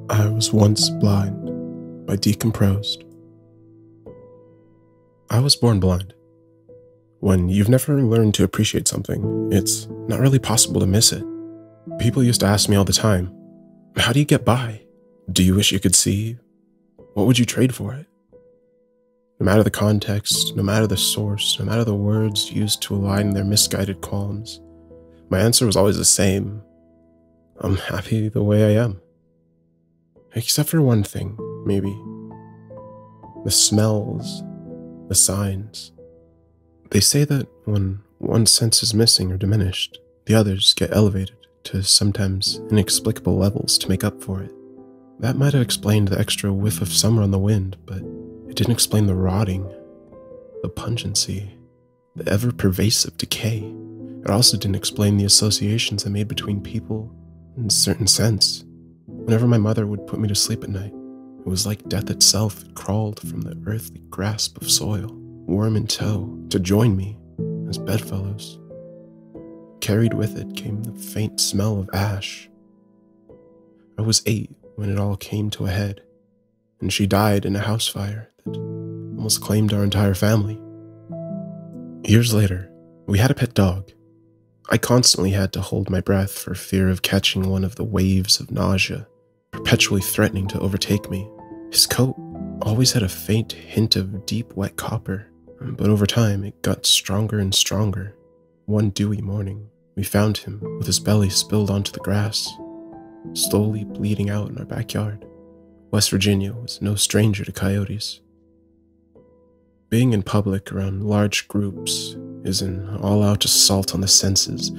I was once blind by Decomprosed. I was born blind. When you've never learned to appreciate something, it's not really possible to miss it. People used to ask me all the time, how do you get by? Do you wish you could see? What would you trade for it? No matter the context, no matter the source, no matter the words used to align their misguided qualms, my answer was always the same. I'm happy the way I am. Except for one thing, maybe. The smells, the signs. They say that when one sense is missing or diminished, the others get elevated to sometimes inexplicable levels to make up for it. That might have explained the extra whiff of summer on the wind, but it didn't explain the rotting, the pungency, the ever-pervasive decay. It also didn't explain the associations I made between people and certain scents. Whenever my mother would put me to sleep at night, it was like death itself had crawled from the earthly grasp of soil, worm in tow, to join me as bedfellows. Carried with it came the faint smell of ash. I was 8 when it all came to a head, and she died in a house fire that almost claimed our entire family. Years later, we had a pet dog. I constantly had to hold my breath for fear of catching one of the waves of nausea, perpetually threatening to overtake me. His coat always had a faint hint of deep wet copper, but over time it got stronger and stronger. One dewy morning, we found him with his belly spilled onto the grass, slowly bleeding out in our backyard. West Virginia was no stranger to coyotes. Being in public around large groups is an all-out assault on the senses.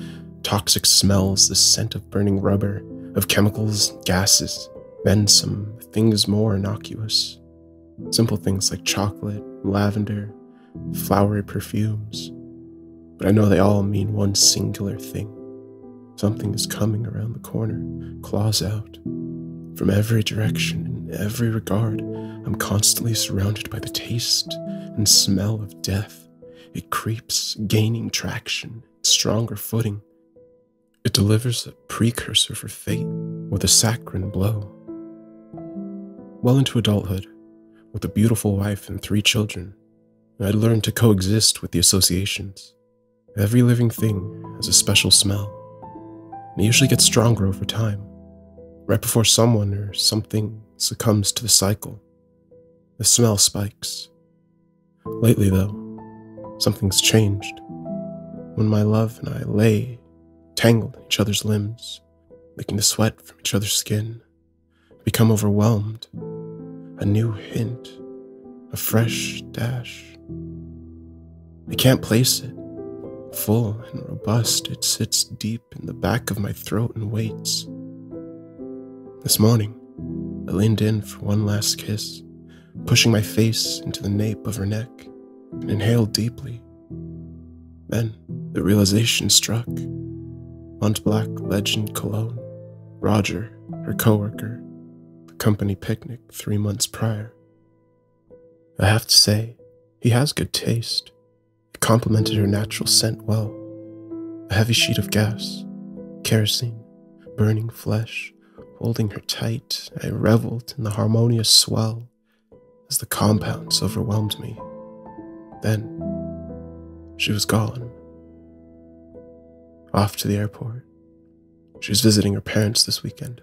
Toxic smells, the scent of burning rubber, of chemicals, gases, then some things more innocuous. Simple things like chocolate, lavender, flowery perfumes. But I know they all mean one singular thing. Something is coming around the corner, claws out. From every direction, in every regard, I'm constantly surrounded by the taste and smell of death. It creeps, gaining traction, stronger footing. It delivers a precursor for fate with a saccharine blow. Well into adulthood, with a beautiful wife and 3 children, I'd learned to coexist with the associations. Every living thing has a special smell, and it usually gets stronger over time, right before someone or something succumbs to the cycle. The smell spikes. Lately, though, something's changed. When my love and I lay, tangled in each other's limbs, licking the sweat from each other's skin, become overwhelmed. A new hint, a fresh dash. I can't place it. Full and robust, it sits deep in the back of my throat and waits. This morning, I leaned in for one last kiss, pushing my face into the nape of her neck, and inhaled deeply. Then the realization struck. Mont Black Legend Cologne. Roger, her coworker, the company picnic 3 months prior. I have to say, he has good taste. It complemented her natural scent well. A heavy sheet of gas, kerosene, burning flesh, holding her tight, I reveled in the harmonious swell as the compounds overwhelmed me. Then, she was gone. Off to the airport. She was visiting her parents this weekend.